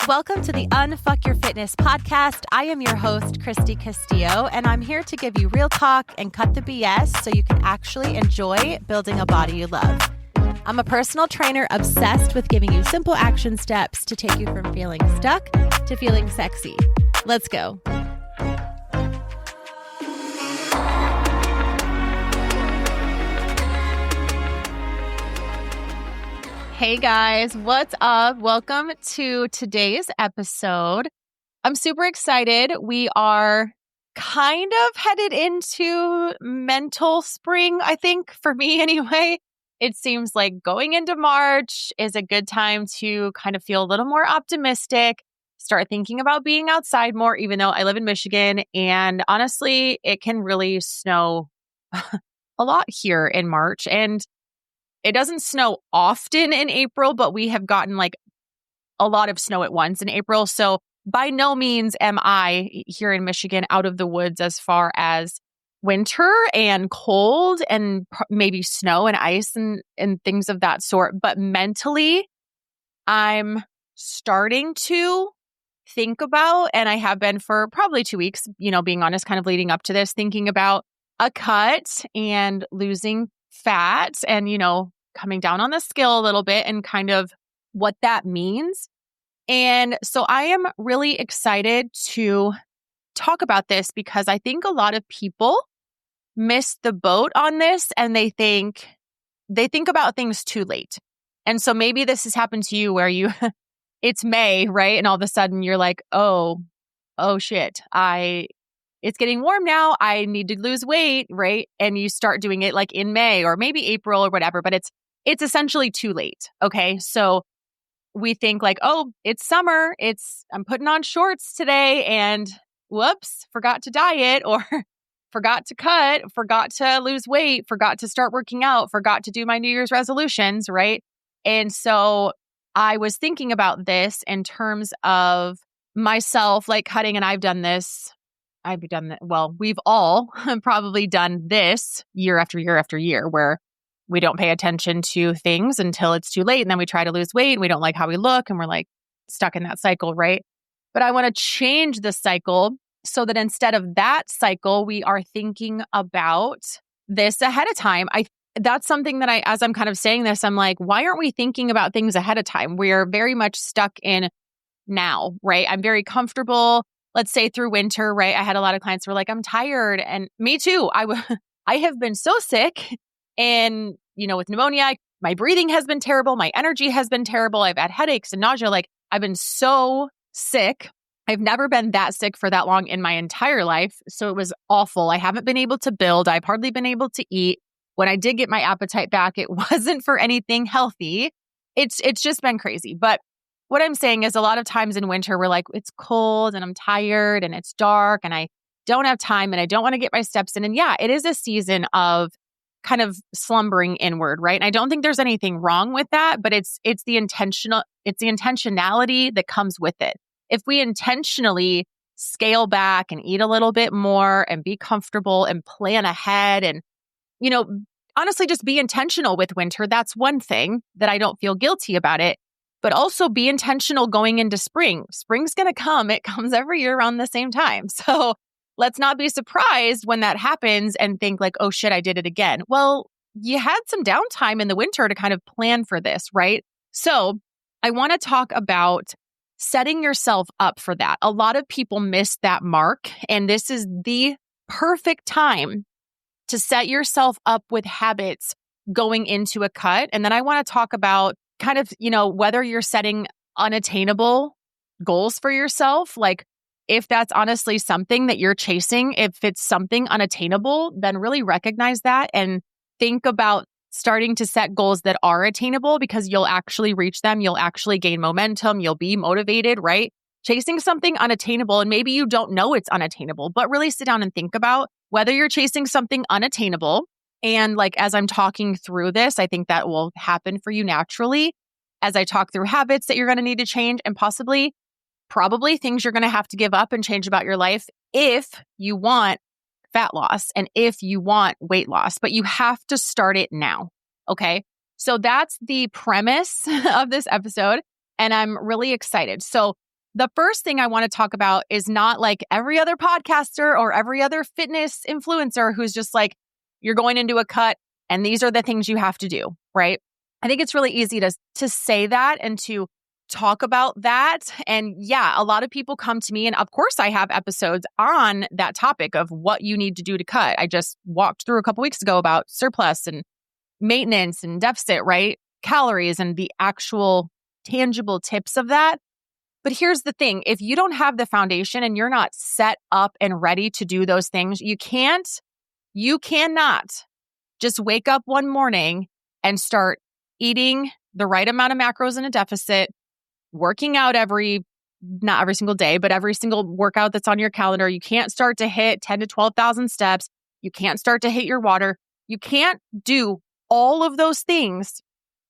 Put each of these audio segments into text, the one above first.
Welcome to the Unfuck Your Fitness podcast. I am your host, Christy Castillo, and I'm here to give you real talk and cut the BS so you can actually enjoy building a body you love. I'm a personal trainer obsessed with giving you simple action steps to take you from feeling stuck to feeling sexy. Let's go. Hey guys, what's up? Welcome to today's episode. I'm super excited. We are kind of headed into mental spring, I think, for me anyway. It seems like going into March is a good time to kind of feel a little more optimistic, start thinking about being outside more, even though I live in Michigan. And honestly, it can really snow a lot here in March. And it doesn't snow often in April, but we have gotten like a lot of snow at once in April. So by no means am I here in Michigan out of the woods as far as winter and cold and maybe snow and ice and things of that sort. But mentally, I'm starting to think about, and I have been for probably 2 weeks, being honest, kind of leading up to this, thinking about a cut and losing fat and, coming down on the scale a little bit and kind of what that means. And so I am really excited to talk about this because I think a lot of people miss the boat on this and they think about things too late. And so maybe this has happened to you where it's May, right? And all of a sudden you're like, oh shit, it's getting warm now. I need to lose weight, right? And you start doing it like in May or maybe April or whatever, but it's essentially too late. Okay. So we think like, oh, it's summer. I'm putting on shorts today and whoops, forgot to diet or forgot to cut, forgot to lose weight, forgot to start working out, forgot to do my New Year's resolutions, right? And so I was thinking about this in terms of myself, like cutting, and I've done that. Well, we've all probably done this year after year after year where we don't pay attention to things until it's too late. And then we try to lose weight and we don't like how we look and we're like stuck in that cycle, right? But I want to change the cycle so that instead of that cycle, we are thinking about this ahead of time. That's something that as I'm kind of saying this, I'm like, why aren't we thinking about things ahead of time? We're very much stuck in now, right? I'm very comfortable. Let's say through winter, right? I had a lot of clients who were like, I'm tired. And me too. I have been so sick and, with pneumonia, my breathing has been terrible. My energy has been terrible. I've had headaches and nausea. Like I've been so sick. I've never been that sick for that long in my entire life. So it was awful. I haven't been able to build. I've hardly been able to eat. When I did get my appetite back, it wasn't for anything healthy. It's just been crazy. But what I'm saying is a lot of times in winter, we're like, it's cold and I'm tired and it's dark and I don't have time and I don't want to get my steps in. And yeah, it is a season of kind of slumbering inward, right? And I don't think there's anything wrong with that, but it's the intentionality that comes with it. If we intentionally scale back and eat a little bit more and be comfortable and plan ahead and, honestly, just be intentional with winter, that's one thing that I don't feel guilty about it. But also be intentional going into spring. Spring's going to come. It comes every year around the same time. So let's not be surprised when that happens and think like, oh shit, I did it again. Well, you had some downtime in the winter to kind of plan for this, right? So I want to talk about setting yourself up for that. A lot of people miss that mark, and this is the perfect time to set yourself up with habits going into a cut. And then I want to talk about kind of, whether you're setting unattainable goals for yourself, like if that's honestly something that you're chasing, if it's something unattainable, then really recognize that and think about starting to set goals that are attainable because you'll actually reach them. You'll actually gain momentum. You'll be motivated, right? Chasing something unattainable, and maybe you don't know it's unattainable, but really sit down and think about whether you're chasing something unattainable. And like, as I'm talking through this, I think that will happen for you naturally as I talk through habits that you're going to need to change and probably things you're going to have to give up and change about your life if you want fat loss and if you want weight loss, but you have to start it now. Okay. So that's the premise of this episode. And I'm really excited. So The first thing I want to talk about is not like every other podcaster or every other fitness influencer who's just like, you're going into a cut and these are the things you have to do, right? I think it's really easy to say that and to talk about that. And yeah, a lot of people come to me, and of course I have episodes on that topic of what you need to do to cut. I just walked through a couple weeks ago about surplus and maintenance and deficit, right? Calories and the actual tangible tips of that. But here's the thing. If you don't have the foundation and you're not set up and ready to do those things, you cannot just wake up one morning and start eating the right amount of macros in a deficit, working out not every single day, but every single workout that's on your calendar. You can't start to hit 10 to 12,000 steps. You can't start to hit your water. You can't do all of those things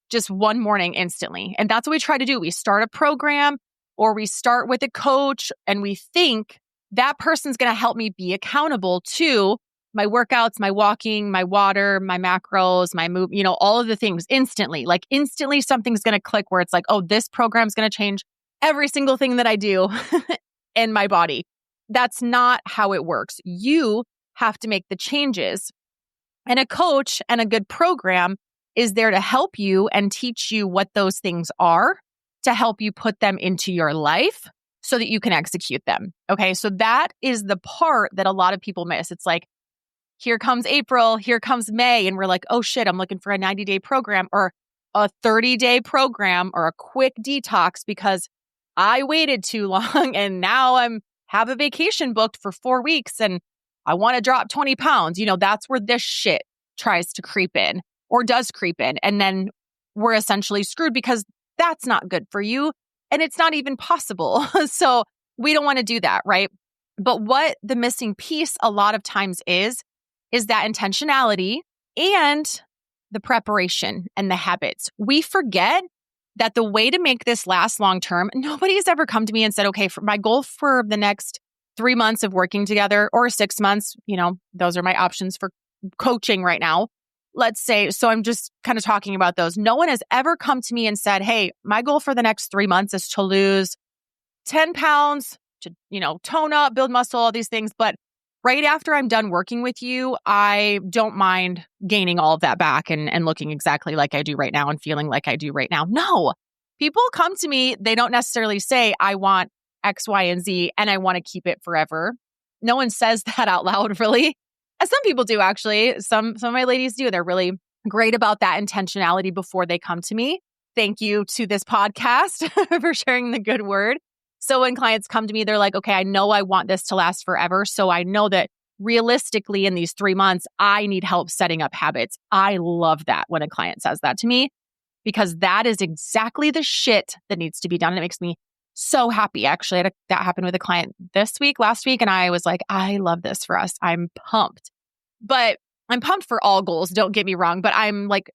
just one morning instantly. And that's what we try to do. We start a program or we start with a coach and we think that person's going to help me be accountable to my workouts, my walking, my water, my macros, my move, all of the things instantly. Like instantly something's going to click where it's like, oh, this program's going to change every single thing that I do in my body. That's not how it works. You have to make the changes. And a coach and a good program is there to help you and teach you what those things are, to help you put them into your life so that you can execute them. Okay, so that is the part that a lot of people miss. It's like, here comes April, here comes May, and we're like, oh shit, I'm looking for a 90-day program or a 30-day program or a quick detox because I waited too long and now have a vacation booked for 4 weeks and I want to drop 20 pounds. That's where this shit tries to creep in or does creep in. And then we're essentially screwed because that's not good for you and it's not even possible. So we don't want to do that, right? But what the missing piece a lot of times is that intentionality and the preparation and the habits. We forget that the way to make this last long-term, nobody has ever come to me and said, okay, for my goal for the next 3 months of working together or 6 months, those are my options for coaching right now. Let's say, so I'm just kind of talking about those. No one has ever come to me and said, hey, my goal for the next 3 months is to lose 10 pounds, to, tone up, build muscle, all these things. But right after I'm done working with you, I don't mind gaining all of that back and looking exactly like I do right now and feeling like I do right now. No, people come to me. They don't necessarily say, I want X, Y, and Z, and I want to keep it forever. No one says that out loud, really. As some people do, actually. Some of my ladies do. They're really great about that intentionality before they come to me. Thank you to this podcast for sharing the good word. So when clients come to me, they're like, okay, I know I want this to last forever. So I know that realistically in these 3 months, I need help setting up habits. I love that when a client says that to me because that is exactly the shit that needs to be done. And it makes me so happy. Actually, that happened with a client last week. And I was like, I love this for us. I'm pumped. But I'm pumped for all goals. Don't get me wrong. But I'm like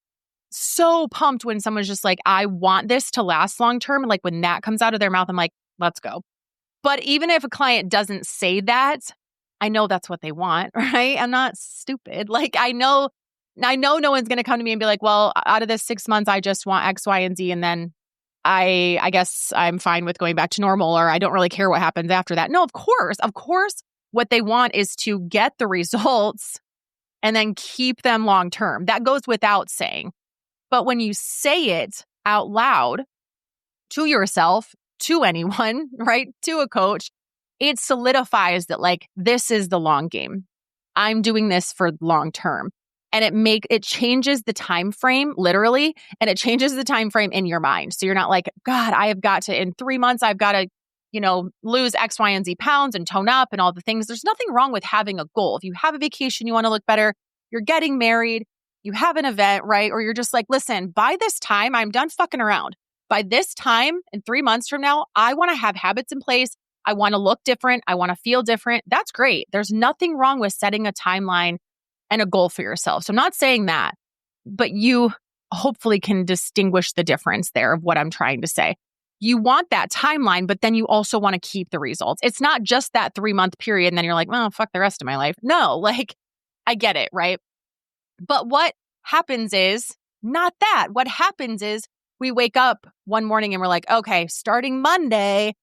so pumped when someone's just like, I want this to last long term. Like when that comes out of their mouth, I'm like, let's go. But even if a client doesn't say that, I know that's what they want, right? I'm not stupid. Like I know no one's going to come to me and be like, well, out of this 6 months, I just want X, Y, and Z. And then I guess I'm fine with going back to normal, or I don't really care what happens after that. No, of course, what they want is to get the results and then keep them long term. That goes without saying. But when you say it out loud to yourself, to anyone, right? To a coach, it solidifies that like, this is the long game. I'm doing this for long term. And it changes the time frame literally, and it changes the time frame in your mind. So you're not like, God, I have got to, in 3 months, I've got to, lose X, Y, and Z pounds and tone up and all the things. There's nothing wrong with having a goal. If you have a vacation, you want to look better, you're getting married, you have an event, right? Or you're just like, listen, by this time, I'm done fucking around. By this time, in 3 months from now, I want to have habits in place. I want to look different. I want to feel different. That's great. There's nothing wrong with setting a timeline and a goal for yourself. So I'm not saying that, but you hopefully can distinguish the difference there of what I'm trying to say. You want that timeline, but then you also want to keep the results. It's not just that 3-month period and then you're like, well, fuck the rest of my life. No, like I get it, right? But what happens is not that. What happens is we wake up one morning and we're like, okay, starting Monday,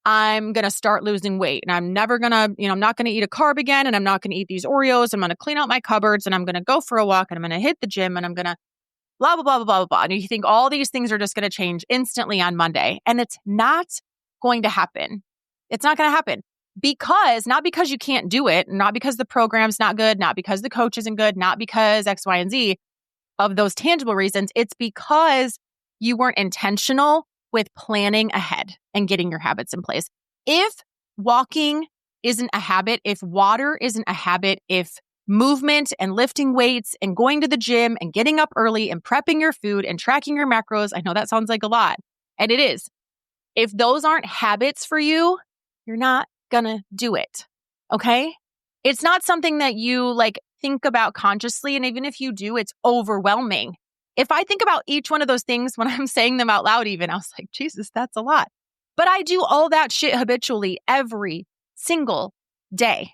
I'm going to start losing weight and I'm never going to, I'm not going to eat a carb again and I'm not going to eat these Oreos. I'm going to clean out my cupboards and I'm going to go for a walk and I'm going to hit the gym and I'm going to blah, blah, blah, blah, blah, blah. And you think all these things are just going to change instantly on Monday. And it's not going to happen. It's not going to happen not because you can't do it, not because the program's not good, not because the coach isn't good, not because X, Y, and Z of those tangible reasons. It's because you weren't intentional with planning ahead and getting your habits in place. If walking isn't a habit, if water isn't a habit, if movement and lifting weights and going to the gym and getting up early and prepping your food and tracking your macros, I know that sounds like a lot, and it is. If those aren't habits for you, you're not gonna do it, okay? It's not something that you think about consciously, and even if you do, it's overwhelming. If I think about each one of those things when I'm saying them out loud even, I was like, Jesus, that's a lot. But I do all that shit habitually every single day.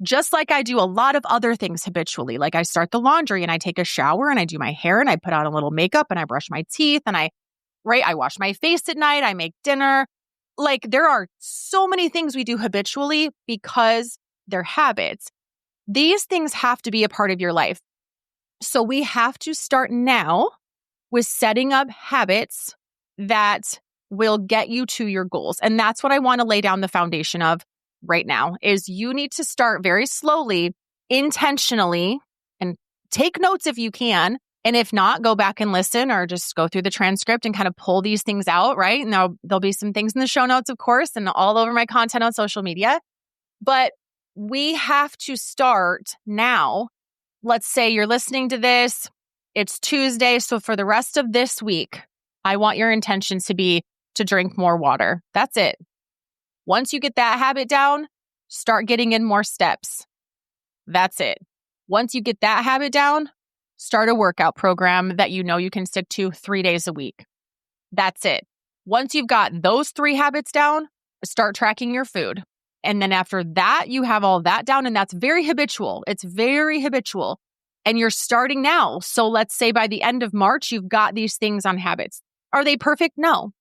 Just like I do a lot of other things habitually. Like I start the laundry and I take a shower and I do my hair and I put on a little makeup and I brush my teeth and I wash my face at night. I make dinner. There are so many things we do habitually because they're habits. These things have to be a part of your life. So we have to start now with setting up habits that will get you to your goals. And that's what I want to lay down the foundation of right now is you need to start very slowly, intentionally, and take notes if you can. And if not, go back and listen or just go through the transcript and kind of pull these things out, right? And there'll be some things in the show notes, of course, and all over my content on social media. But we have to start now. Let's say you're listening to this. It's Tuesday. So for the rest of this week, I want your intention to be to drink more water. That's it. Once you get that habit down, start getting in more steps. That's it. Once you get that habit down, start a workout program that you know you can stick to 3 days a week. That's it. Once you've got those 3 habits down, start tracking your food. And then after that, you have all that down and that's very habitual. It's very habitual. And you're starting now. So let's say by the end of March, you've got these things on habits. Are they perfect? No,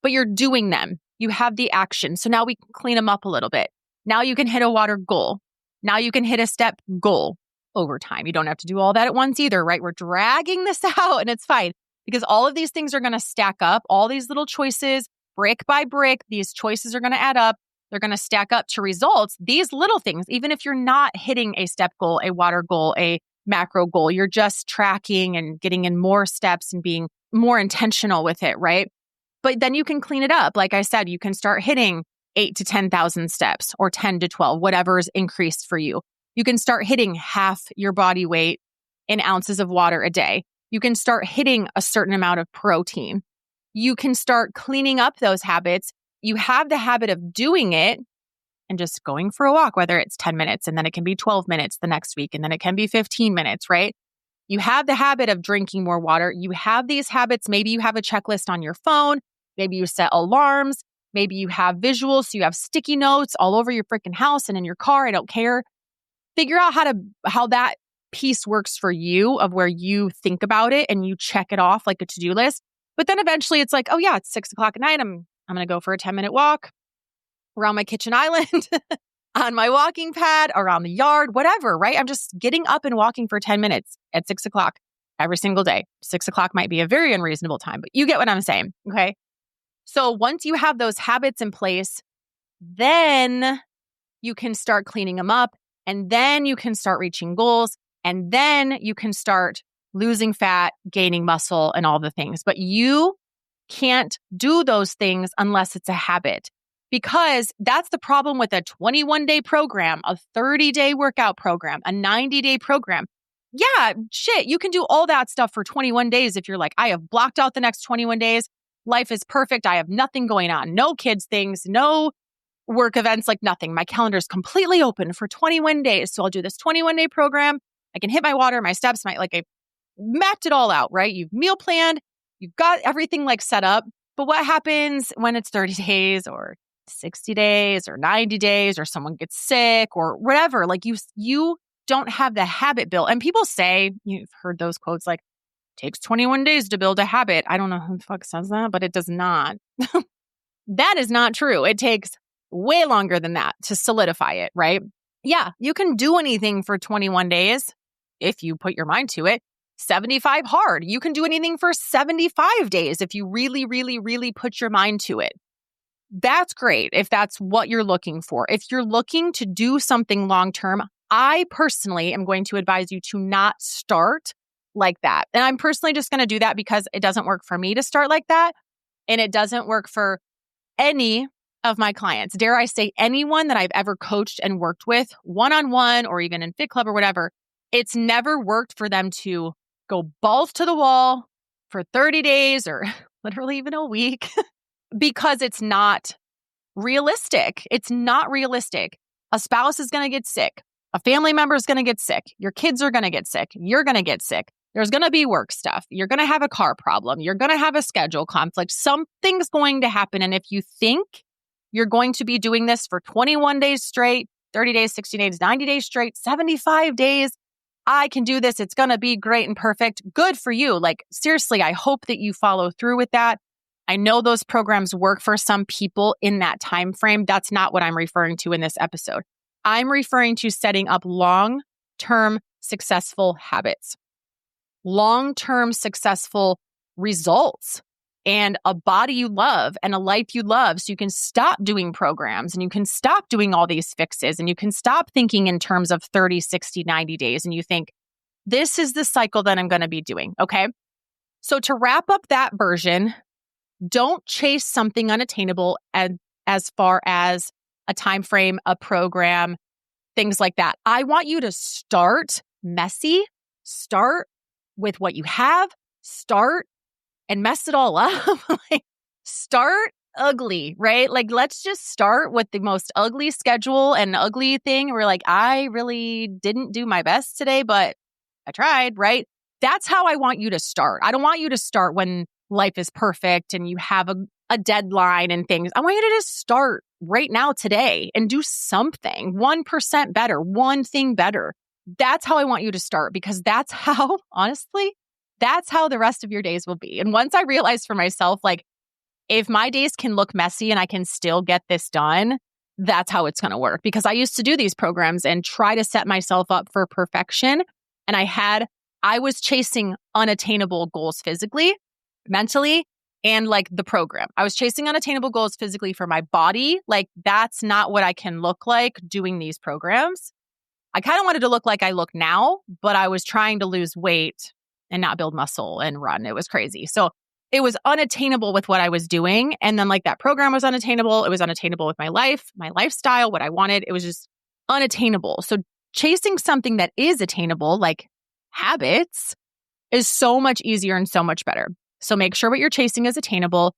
but you're doing them. You have the action. So now we can clean them up a little bit. Now you can hit a water goal. Now you can hit a step goal over time. You don't have to do all that at once either, right? We're dragging this out and it's fine because all of these things are going to stack up. All these little choices, brick by brick, these choices are going to add up. They're going to stack up to results. These little things, even if you're not hitting a step goal, a water goal, a macro goal, you're just tracking and getting in more steps and being more intentional with it, right? But then you can clean it up. Like I said, you can start hitting 8 to 10,000 steps or 10 to 12, whatever is increased for you. You can start hitting half your body weight in ounces of water a day. You can start hitting a certain amount of protein. You can start cleaning up those habits. You have the habit of doing it and just going for a walk, whether it's 10 minutes and then it can be 12 minutes the next week and then it can be 15 minutes, right? You have the habit of drinking more water. You have these habits. Maybe you have a checklist on your phone. Maybe you set alarms. Maybe you have visuals. So you have sticky notes all over your freaking house and in your car. I don't care. Figure out how that piece works for you of where you think about it and you check it off like a to-do list. But then eventually it's like, oh yeah, it's 6 o'clock at night. I'm going to go for a 10-minute walk around my kitchen island, on my walking pad, around the yard, whatever, right? I'm just getting up and walking for 10 minutes at 6 o'clock every single day. 6 o'clock might be a very unreasonable time, but you get what I'm saying, okay? So once you have those habits in place, then you can start cleaning them up and then you can start reaching goals and then you can start losing fat, gaining muscle and all the things. But you can't do those things unless it's a habit because that's the problem with a 21-day program, a 30-day workout program, a 90-day program. Yeah, shit, you can do all that stuff for 21 days if you're like, I have blocked out the next 21 days. Life is perfect. I have nothing going on. No kids things, no work events, like nothing. My calendar is completely open for 21 days. So I'll do this 21-day program. I can hit my water, my steps, I mapped it all out, right? You've meal planned. You've got everything set up. But what happens when it's 30 days or 60 days or 90 days or someone gets sick or whatever? You don't have the habit built. And people say, you've heard those quotes takes 21 days to build a habit. I don't know who the fuck says that, but it does not. That is not true. It takes way longer than that to solidify it, right? Yeah, you can do anything for 21 days if you put your mind to it. 75 hard. You can do anything for 75 days if you really, really, really put your mind to it. That's great if that's what you're looking for. If you're looking to do something long-term, I personally am going to advise you to not start like that. And I'm personally just going to do that because it doesn't work for me to start like that. And it doesn't work for any of my clients. Dare I say anyone that I've ever coached and worked with one-on-one or even in Fit Club or whatever. It's never worked for them to go balls to the wall for 30 days or literally even a week because it's not realistic. It's not realistic. A spouse is going to get sick. A family member is going to get sick. Your kids are going to get sick. You're going to get sick. There's going to be work stuff. You're going to have a car problem. You're going to have a schedule conflict. Something's going to happen. And if you think you're going to be doing this for 21 days straight, 30 days, 60 days, 90 days straight, 75 days, I can do this. It's going to be great and perfect. Good for you. Like, seriously, I hope that you follow through with that. I know those programs work for some people in that time frame. That's not what I'm referring to in this episode. I'm referring to setting up long-term successful habits, long-term successful results, and a body you love and a life you love. So you can stop doing programs and you can stop doing all these fixes and you can stop thinking in terms of 30, 60, 90 days. And you think, this is the cycle that I'm going to be doing. Okay. So to wrap up that version, don't chase something unattainable as far as a time frame, a program, things like that. I want you to start messy, start with what you have, start and mess it all up. Like, start ugly, right? Like, let's just start with the most ugly schedule and ugly thing. We're like, I really didn't do my best today, but I tried, right? That's how I want you to start. I don't want you to start when life is perfect and you have a deadline and things. I want you to just start right now today and do something 1% better, one thing better. That's how I want you to start, because that's how, honestly, that's how the rest of your days will be. And once I realized for myself, like, if my days can look messy and I can still get this done, that's how it's going to work. Because I used to do these programs and try to set myself up for perfection. And I was chasing unattainable goals physically, mentally, and like the program. I was chasing unattainable goals physically for my body. Like, that's not what I can look like doing these programs. I kind of wanted to look like I look now, but I was trying to lose weight and not build muscle and run. It was crazy. So it was unattainable with what I was doing. And then like that program was unattainable. It was unattainable with my life, my lifestyle, what I wanted. It was just unattainable. So chasing something that is attainable, like habits, is so much easier and so much better. So make sure what you're chasing is attainable.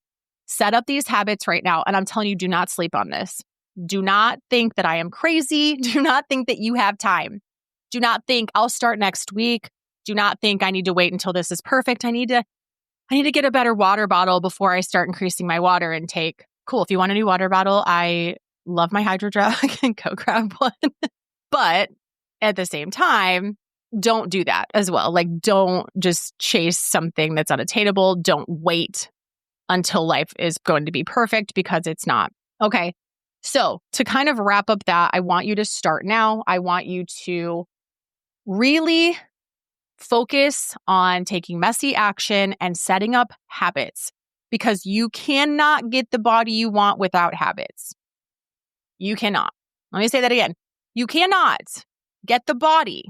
Set up these habits right now. And I'm telling you, do not sleep on this. Do not think that I am crazy. Do not think that you have time. Do not think I'll start next week. Do not think I need to wait until this is perfect. I need to get a better water bottle before I start increasing my water intake. Cool. If you want a new water bottle, I love my Hydro Drug and go grab one. But at the same time, don't do that as well. Like, don't just chase something that's unattainable. Don't wait until life is going to be perfect, because it's not. Okay. So to kind of wrap up that, I want you to start now. I want you to really focus on taking messy action and setting up habits, because you cannot get the body you want without habits. You cannot. Let me say that again. You cannot get the body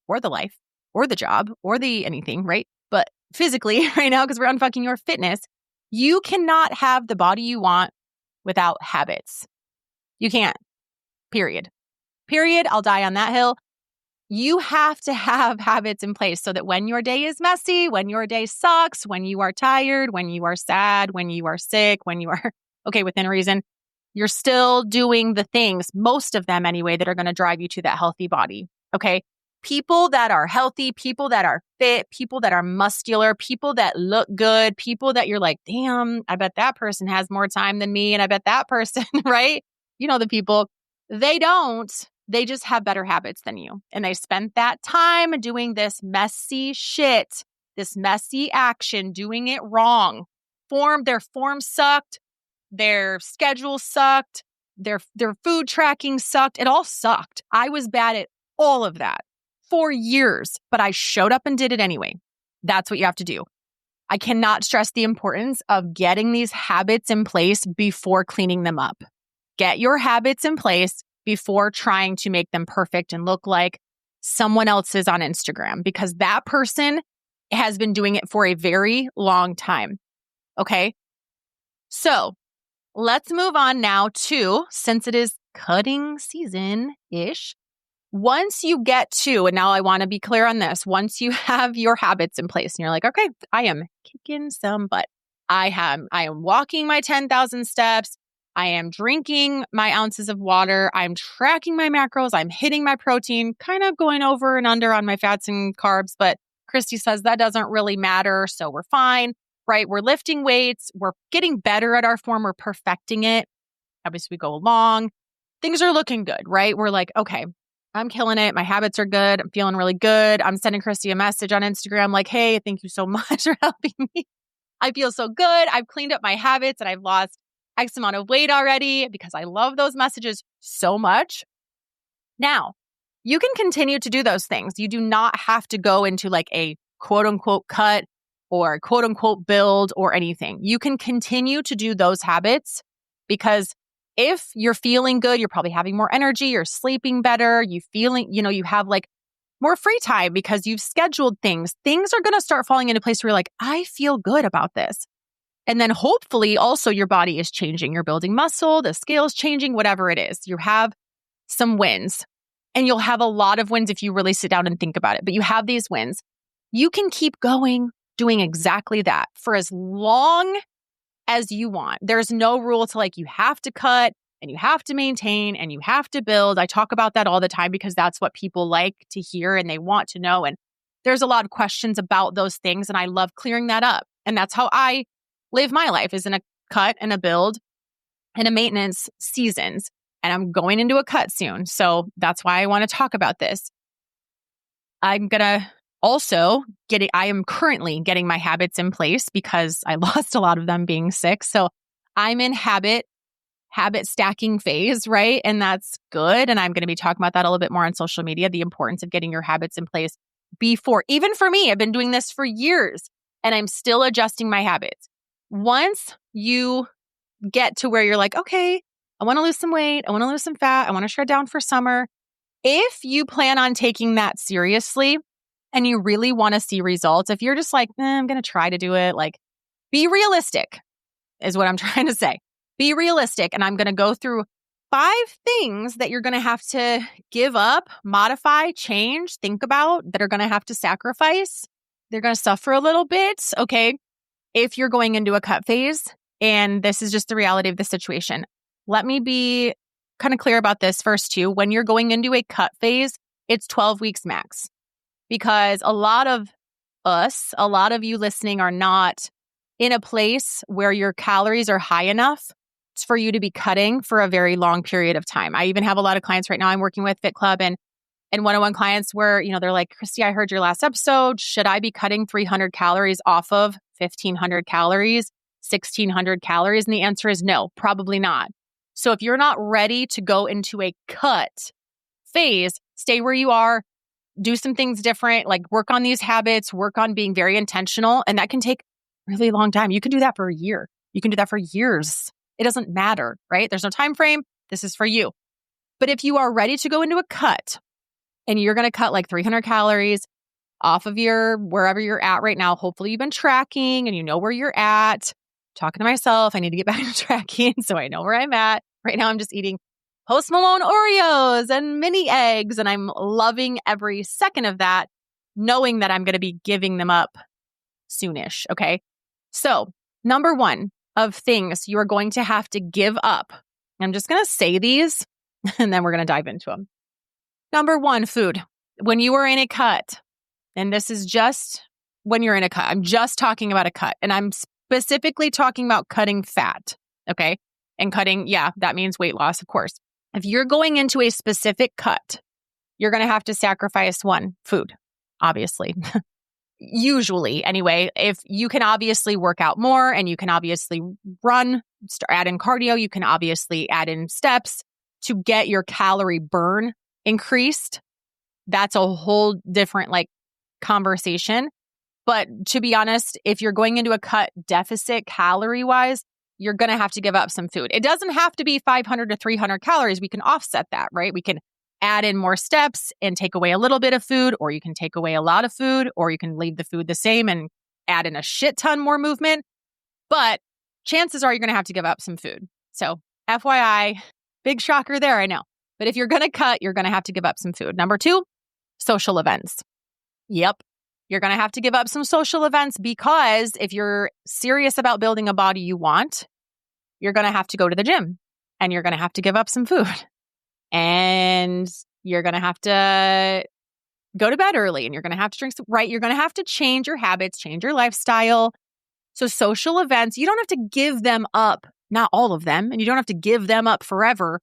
or the life or the job or the anything, right? But physically right now, because we're unfucking your fitness, you cannot have the body you want without habits. You can't. Period. I'll die on that hill. You have to have habits in place so that when your day is messy, when your day sucks, when you are tired, when you are sad, when you are sick, when you are, okay, within reason, you're still doing the things, most of them anyway, that are going to drive you to that healthy body. Okay. People that are healthy, people that are fit, people that are muscular, people that look good, people that you're like, damn, I bet that person has more time than me. And I bet that person, right? You know, the people, they don't. They just have better habits than you. And they spent that time doing this messy shit, this messy action, doing it wrong. Their form sucked. Their schedule sucked. their food tracking sucked. It all sucked. I was bad at all of that for years, but I showed up and did it anyway. That's what you have to do. I cannot stress the importance of getting these habits in place before cleaning them up. Get your habits in place before trying to make them perfect and look like someone else's on Instagram, because that person has been doing it for a very long time. Okay? So let's move on now to, since it is cutting season-ish, once you get to, and now I want to be clear on this, once you have your habits in place and you're like, okay, I am kicking some butt. I am walking my 10,000 steps. I am drinking my ounces of water. I'm tracking my macros. I'm hitting my protein, kind of going over and under on my fats and carbs. But Christy says that doesn't really matter. So we're fine, right? We're lifting weights. We're getting better at our form. We're perfecting it. Obviously, we go along. Things are looking good, right? We're like, okay, I'm killing it. My habits are good. I'm feeling really good. I'm sending Christy a message on Instagram like, hey, thank you so much for helping me. I feel so good. I've cleaned up my habits and I've lost X amount of weight already because I love those messages so much. Now, you can continue to do those things. You do not have to go into like a quote unquote cut or quote unquote build or anything. You can continue to do those habits because if you're feeling good, you're probably having more energy, you're sleeping better, you have like more free time because you've scheduled things. Things are going to start falling into place where you're like, I feel good about this. And then hopefully also your body is changing. You're building muscle, the scale's changing, whatever it is. You have some wins and you'll have a lot of wins if you really sit down and think about it. But you have these wins. You can keep going, doing exactly that for as long as you want. There's no rule to like, you have to cut and you have to maintain and you have to build. I talk about that all the time because that's what people like to hear and they want to know. And there's a lot of questions about those things. And I love clearing that up. And that's how I live my life, is in a cut and a build and a maintenance seasons. And I'm going into a cut soon. So that's why I want to talk about this. I'm going to also I am currently getting my habits in place because I lost a lot of them being sick. So I'm in habit stacking phase, right? And that's good. And I'm going to be talking about that a little bit more on social media, the importance of getting your habits in place before. Even for me, I've been doing this for years and I'm still adjusting my habits. Once you get to where you're like, okay, I want to lose some weight, I want to lose some fat, I want to shred down for summer. If you plan on taking that seriously and you really want to see results, if you're just like, I'm going to try to do it, like, be realistic is what I'm trying to say. Be realistic. And I'm going to go through 5 things that you're going to have to give up, modify, change, think about, that are going to have to sacrifice. They're going to suffer a little bit. Okay. If you're going into a cut phase, and this is just the reality of the situation, let me be kind of clear about this first too. When you're going into a cut phase, it's 12 weeks max, because a lot of you listening are not in a place where your calories are high enough for you to be cutting for a very long period of time. I even have a lot of clients right now I'm working with Fit Club and one-on-one clients where, they're like, Christy, I heard your last episode. Should I be cutting 300 calories off of 1,500 calories, 1,600 calories? And the answer is no, probably not. So if you're not ready to go into a cut phase, stay where you are, do some things different, like work on these habits, work on being very intentional. And that can take a really long time. You can do that for a year. You can do that for years. It doesn't matter, right? There's no time frame. This is for you. But if you are ready to go into a cut, and you're going to cut like 300 calories off of wherever you're at right now. Hopefully you've been tracking and you know where you're at. Talking to myself, I need to get back to tracking so I know where I'm at. Right now I'm just eating Post Malone Oreos and mini eggs, and I'm loving every second of that, knowing that I'm going to be giving them up soonish. Okay. So number 1 of things you are going to have to give up. I'm just going to say these and then we're going to dive into them. Number 1, food. When you are in a cut, and this is just when you're in a cut, I'm just talking about a cut, and I'm specifically talking about cutting fat, okay? And cutting, that means weight loss, of course. If you're going into a specific cut, you're going to have to sacrifice 1, food, obviously. usually anyway, if you can obviously work out more and you can obviously run, add in cardio, you can obviously add in steps to get your calorie burn increased. That's a whole different conversation. But to be honest, if you're going into a cut deficit calorie wise, you're going to have to give up some food. It doesn't have to be 500 to 300 calories. We can offset that, right? We can add in more steps and take away a little bit of food, or you can take away a lot of food, or you can leave the food the same and add in a shit ton more movement. But chances are you're going to have to give up some food. So FYI, big shocker there, I know. But if you're going to cut, you're going to have to give up some food. Number 2, social events. Yep. You're going to have to give up some social events because if you're serious about building a body you want, you're going to have to go to the gym and you're going to have to give up some food. And you're going to have to go to bed early and you're going to have to drink, right? You're going to have to change your habits, change your lifestyle. So social events, you don't have to give them up, not all of them, and you don't have to give them up forever.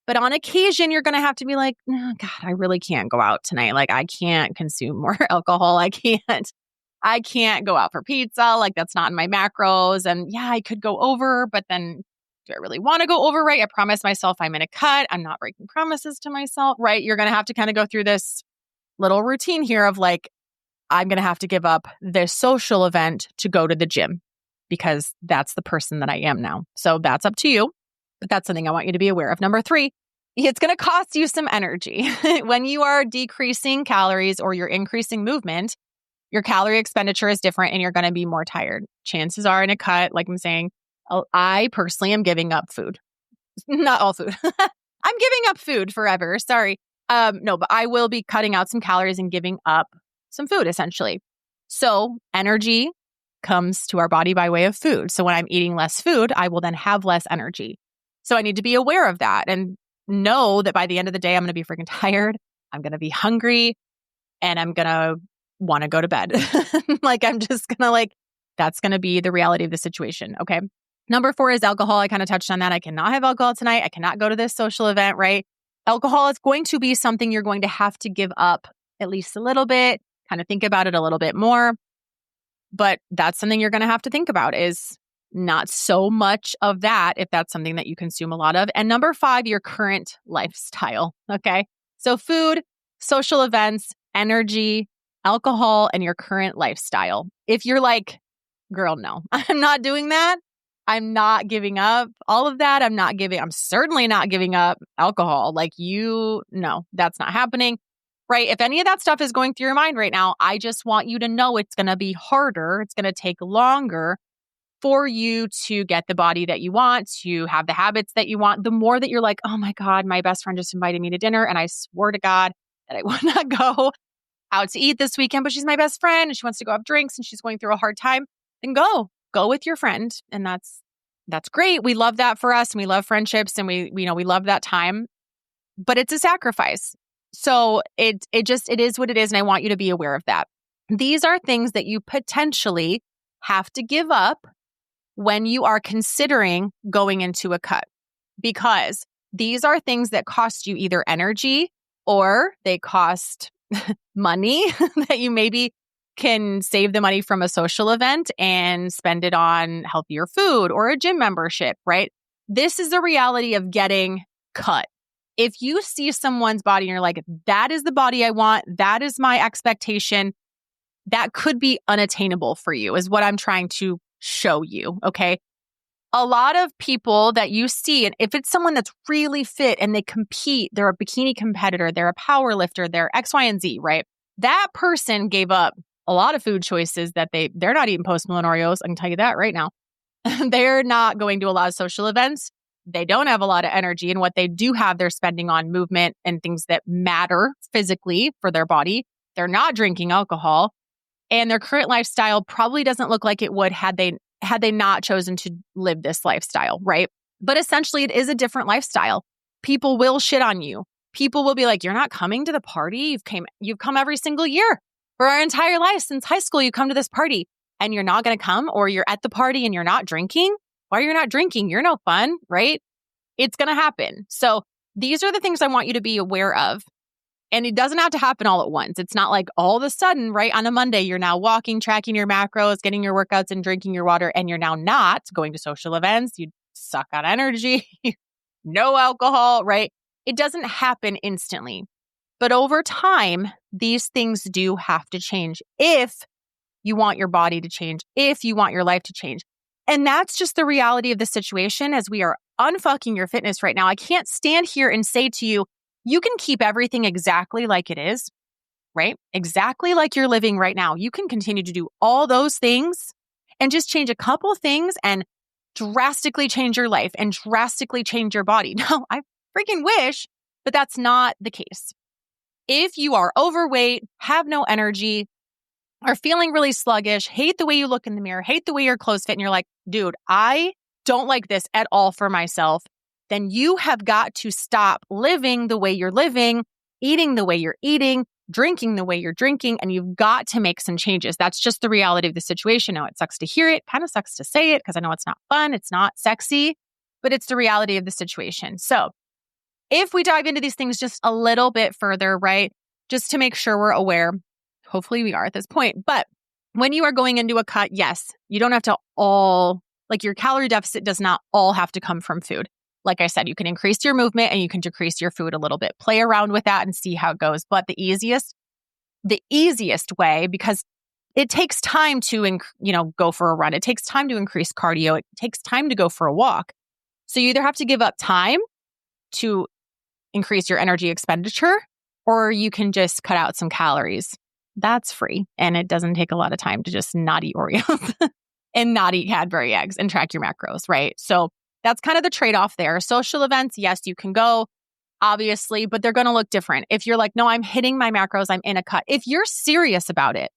But on occasion, you're going to have to be like, oh, God, I really can't go out tonight. Like, I can't consume more alcohol. I can't go out for pizza. Like, that's not in my macros. And yeah, I could go over, but then do I really want to go over, right? I promised myself I'm in a cut. I'm not breaking promises to myself, right? You're going to have to kind of go through this little routine here of like, I'm going to have to give up this social event to go to the gym because that's the person that I am now. So that's up to you. But that's something I want you to be aware of. Number 3, it's going to cost you some energy. When you are decreasing calories or you're increasing movement, your calorie expenditure is different and you're going to be more tired. Chances are in a cut, like I'm saying, I personally am giving up food. Not all food. I'm giving up food forever. Sorry. No, but I will be cutting out some calories and giving up some food essentially. So energy comes to our body by way of food. So when I'm eating less food, I will then have less energy. So I need to be aware of that and know that by the end of the day, I'm going to be freaking tired. I'm going to be hungry and I'm going to want to go to bed. I'm just going to that's going to be the reality of the situation. Okay. Number 4 is alcohol. I kind of touched on that. I cannot have alcohol tonight. I cannot go to this social event, right? Alcohol is going to be something you're going to have to give up at least a little bit, kind of think about it a little bit more. But that's something you're going to have to think about is not so much of that if that's something that you consume a lot of. And number 5, your current lifestyle. Okay. So food, social events, energy, alcohol, and your current lifestyle. If you're like, girl, no, I'm not doing that. I'm not giving up all of that. I'm certainly not giving up alcohol. No, that's not happening. Right? If any of that stuff is going through your mind right now, I just want you to know it's going to be harder. It's going to take longer for you to get the body that you want, to have the habits that you want. The more that you're like, oh my God, my best friend just invited me to dinner and I swore to God that I would not go out to eat this weekend, but she's my best friend and she wants to go have drinks and she's going through a hard time, then go with your friend. And that's great. We love that for us and we love friendships and we love that time, but it's a sacrifice. So it is what it is. And I want you to be aware of that. These are things that you potentially have to give up when you are considering going into a cut, because these are things that cost you either energy or they cost money that you maybe can save the money from a social event and spend it on healthier food or a gym membership, right? This is the reality of getting cut. If you see someone's body and you're like, that is the body I want, that is my expectation, that could be unattainable for you is what I'm trying to show you, okay? A lot of people that you see, and if it's someone that's really fit and they compete, they're a bikini competitor, they're a power lifter, they're X, Y, and Z, right? That person gave up a lot of food choices that they're not eating Post-Malone Oreos. I can tell you that right now. They're not going to a lot of social events. They don't have a lot of energy. And what they do have, they're spending on movement and things that matter physically for their body. They're not drinking alcohol. And their current lifestyle probably doesn't look like it would had they not chosen to live this lifestyle, right? But essentially, it is a different lifestyle. People will shit on you. People will be like, you're not coming to the party. You've come every single year. For our entire life, since high school, you come to this party and you're not going to come, or you're at the party and you're not drinking. Why you're not drinking? You're no fun, right? It's going to happen. So these are the things I want you to be aware of. And it doesn't have to happen all at once. It's not like all of a sudden, right on a Monday, you're now walking, tracking your macros, getting your workouts and drinking your water, and you're now not going to social events. You suck out energy, no alcohol, right? It doesn't happen instantly. But over time, these things do have to change if you want your body to change, if you want your life to change. And that's just the reality of the situation as we are unfucking your fitness right now. I can't stand here and say to you, you can keep everything exactly like it is, right? Exactly like you're living right now. You can continue to do all those things and just change a couple of things and drastically change your life and drastically change your body. No, I freaking wish, but that's not the case. If you are overweight, have no energy, are feeling really sluggish, hate the way you look in the mirror, hate the way your clothes fit, and you're like, dude, I don't like this at all for myself, then you have got to stop living the way you're living, eating the way you're eating, drinking the way you're drinking, and you've got to make some changes. That's just the reality of the situation. Now, it sucks to hear it, kind of sucks to say it because I know it's not fun, it's not sexy, but it's the reality of the situation. So if we dive into these things just a little bit further, right, just to make sure we're aware, hopefully we are at this point, but when you are going into a cut, yes, you don't have to your calorie deficit does not all have to come from food. Like I said, you can increase your movement and you can decrease your food a little bit. Play around with that and see how it goes. But the easiest way, because it takes time to, go for a run. It takes time to increase cardio. It takes time to go for a walk. So you either have to give up time to increase your energy expenditure, or you can just cut out some calories. That's free. And it doesn't take a lot of time to just not eat Oreos and not eat Cadbury eggs and track your macros, right? So that's kind of the trade-off there. Social events, yes, you can go, obviously, but they're going to look different. If you're like, no, I'm hitting my macros, I'm in a cut. If you're serious about it,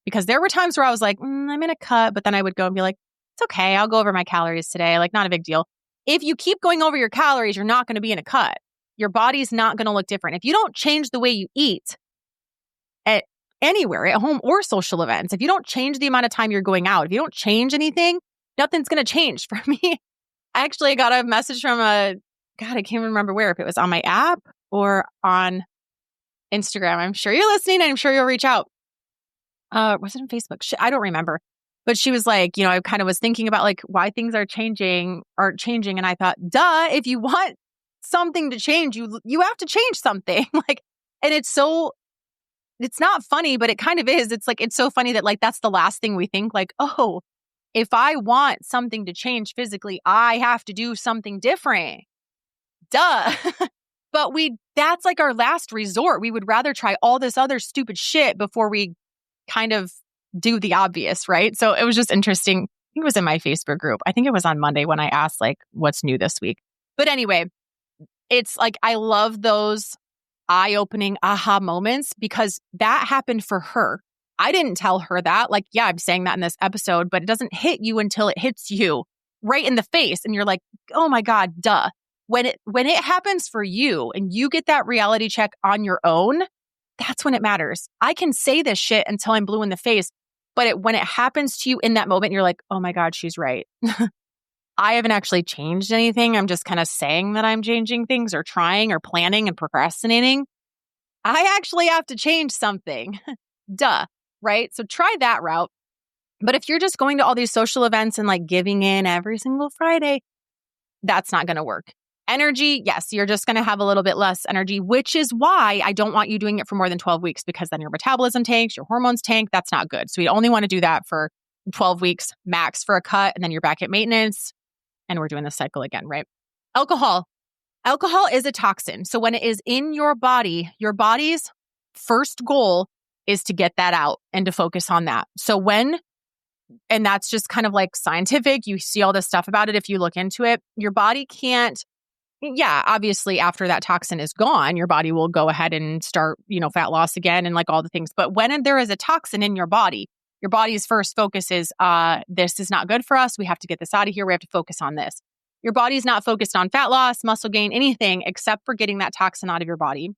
because there were times where I was like, I'm in a cut, but then I would go and be like, it's okay, I'll go over my calories today, like not a big deal. If you keep going over your calories, you're not going to be in a cut. Your body's not going to look different. If you don't change the way you eat at anywhere, at home or social events, if you don't change the amount of time you're going out, if you don't change anything, nothing's going to change for me. I actually got a message from I can't remember where, if it was on my app or on Instagram. I'm sure you're listening and I'm sure you'll reach out. Was it on Facebook? I don't remember. But she was like, I kind of was thinking about like why things aren't changing. And I thought, duh, if you want something to change, you have to change something. And it's not funny, but it kind of is. It's like, it's so funny that like, that's the last thing we think, like, oh, if I want something to change physically, I have to do something different. Duh. But that's like our last resort. We would rather try all this other stupid shit before we kind of do the obvious, right? So it was just interesting. I think it was in my Facebook group. I think it was on Monday when I asked like, what's new this week? But anyway, it's like, I love those eye-opening aha moments because that happened for her. I didn't tell her that. Like, yeah, I'm saying that in this episode, but it doesn't hit you until it hits you right in the face. And you're like, oh my God, duh. When it happens for you and you get that reality check on your own, that's when it matters. I can say this shit until I'm blue in the face, but when it happens to you in that moment, you're like, oh my God, she's right. I haven't actually changed anything. I'm just kind of saying that I'm changing things or trying or planning and procrastinating. I actually have to change something. Duh. Right? So try that route. But if you're just going to all these social events and like giving in every single Friday, that's not going to work. Energy, yes, you're just going to have a little bit less energy, which is why I don't want you doing it for more than 12 weeks because then your metabolism tanks, your hormones tank. That's not good. So we only want to do that for 12 weeks max for a cut, and then you're back at maintenance and we're doing this cycle again, right? Alcohol. Alcohol is a toxin. So when it is in your body's first goal is to get that out and to focus on that. So and that's just kind of like scientific, you see all this stuff about it if you look into it, your body can't, obviously after that toxin is gone, your body will go ahead and start, fat loss again and like all the things. But when there is a toxin in your body's first focus is, this is not good for us. We have to get this out of here. We have to focus on this. Your body's not focused on fat loss, muscle gain, anything except for getting that toxin out of your body.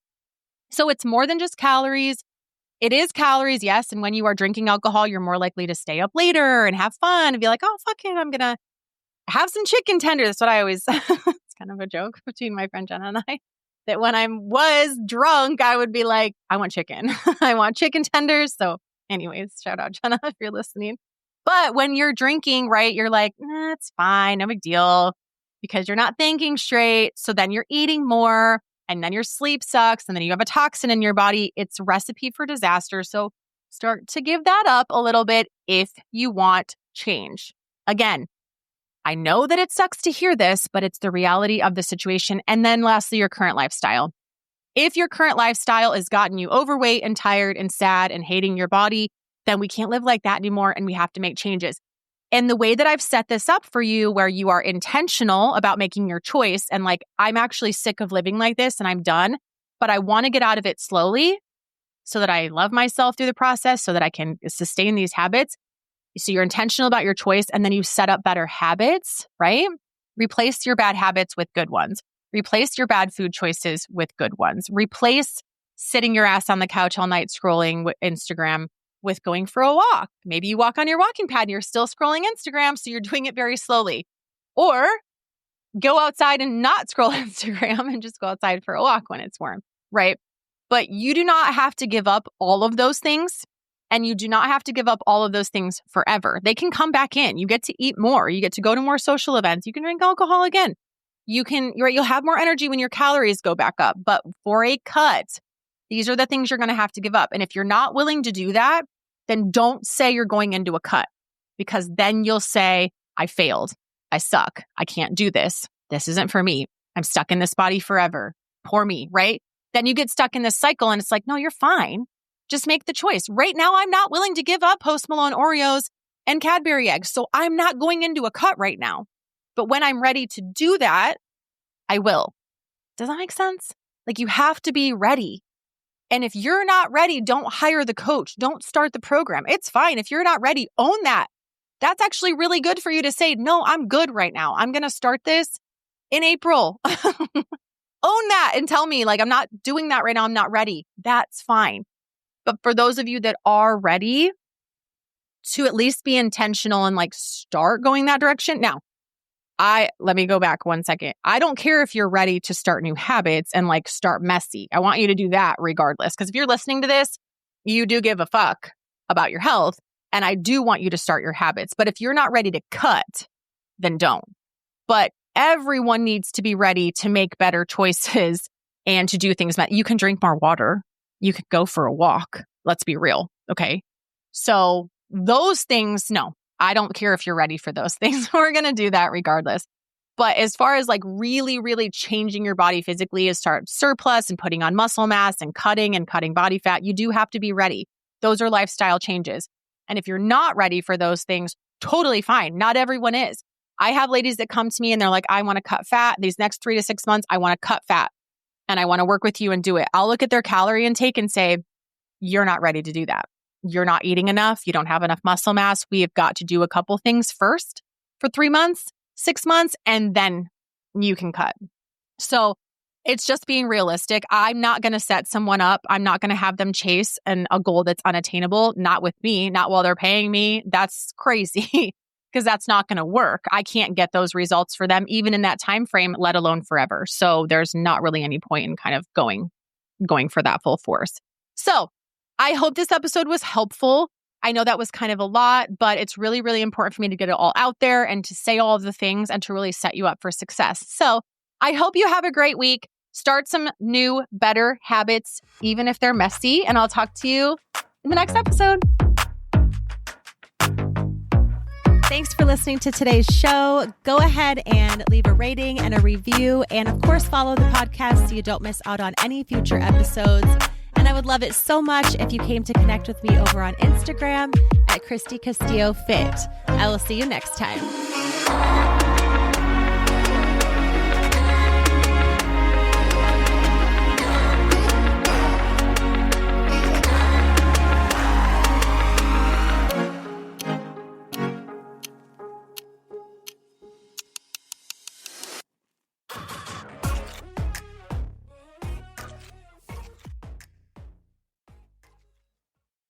So it's more than just calories. It is calories, yes. And when you are drinking alcohol, you're more likely to stay up later and have fun and be like, oh, fuck it, I'm going to have some chicken tenders. That's what I always, it's kind of a joke between my friend Jenna and I. that when I was drunk, I would be like, I want chicken. I want chicken tenders. So anyways, shout out Jenna if you're listening. But when you're drinking, right, you're like, it's fine, no big deal, because you're not thinking straight. So then you're eating more and then your sleep sucks and then you have a toxin in your body. It's a recipe for disaster. So start to give that up a little bit if you want change. Again, I know that it sucks to hear this, but it's the reality of the situation. And then lastly, your current lifestyle. If your current lifestyle has gotten you overweight and tired and sad and hating your body, then we can't live like that anymore and we have to make changes. And the way that I've set this up for you, where you are intentional about making your choice and like, I'm actually sick of living like this and I'm done, but I want to get out of it slowly so that I love myself through the process so that I can sustain these habits. So you're intentional about your choice and then you set up better habits, right? Replace your bad habits with good ones. Replace your bad food choices with good ones. Replace sitting your ass on the couch all night scrolling with Instagram with going for a walk. Maybe you walk on your walking pad and you're still scrolling Instagram, so you're doing it very slowly. Or go outside and not scroll Instagram and just go outside for a walk when it's warm, right? But you do not have to give up all of those things. And you do not have to give up all of those things forever. They can come back in. You get to eat more. You get to go to more social events. You can drink alcohol again. You'll have more energy when your calories go back up. But for a cut, these are the things you're going to have to give up. And if you're not willing to do that, then don't say you're going into a cut, because then you'll say, I failed. I suck. I can't do this. This isn't for me. I'm stuck in this body forever. Poor me, right? Then you get stuck in this cycle and it's like, no, you're fine. Just make the choice. Right now, I'm not willing to give up Post Malone Oreos and Cadbury eggs, so I'm not going into a cut right now. But when I'm ready to do that, I will. Does that make sense? Like, you have to be ready. And if you're not ready, don't hire the coach. Don't start the program. It's fine. If you're not ready, own that. That's actually really good for you to say, no, I'm good right now. I'm going to start this in April. Own that and tell me, like, I'm not doing that right now. I'm not ready. That's fine. But for those of you that are ready to at least be intentional and like start going that direction. Now, let me go back 1 second. I don't care if you're ready to start new habits and like start messy. I want you to do that regardless. Because if you're listening to this, you do give a fuck about your health. And I do want you to start your habits. But if you're not ready to cut, then don't. But everyone needs to be ready to make better choices and to do things. You can drink more water. You could go for a walk. Let's be real. Okay. So those things, no, I don't care if you're ready for those things. We're going to do that regardless. But as far as like really, really changing your body physically is start surplus and putting on muscle mass and cutting body fat, you do have to be ready. Those are lifestyle changes. And if you're not ready for those things, totally fine. Not everyone is. I have ladies that come to me and they're like, I want to cut fat. These next 3 to 6 months, I want to cut fat. And I want to work with you and do it. I'll look at their calorie intake and say, you're not ready to do that. You're not eating enough. You don't have enough muscle mass. We have got to do a couple things first for 3 months, 6 months, and then you can cut. So it's just being realistic. I'm not going to set someone up. I'm not going to have them chase a goal that's unattainable. Not with me, not while they're paying me. That's crazy. Because that's not going to work. I can't get those results for them, even in that time frame, let alone forever. So there's not really any point in kind of going for that full force. So I hope this episode was helpful. I know that was kind of a lot, but it's really, really important for me to get it all out there and to say all of the things and to really set you up for success. So I hope you have a great week. Start some new, better habits, even if they're messy. And I'll talk to you in the next episode. Thanks for listening to today's show. Go ahead and leave a rating and a review. And of course, follow the podcast so you don't miss out on any future episodes. And I would love it so much if you came to connect with me over on Instagram at Christy Castillo Fit. I will see you next time.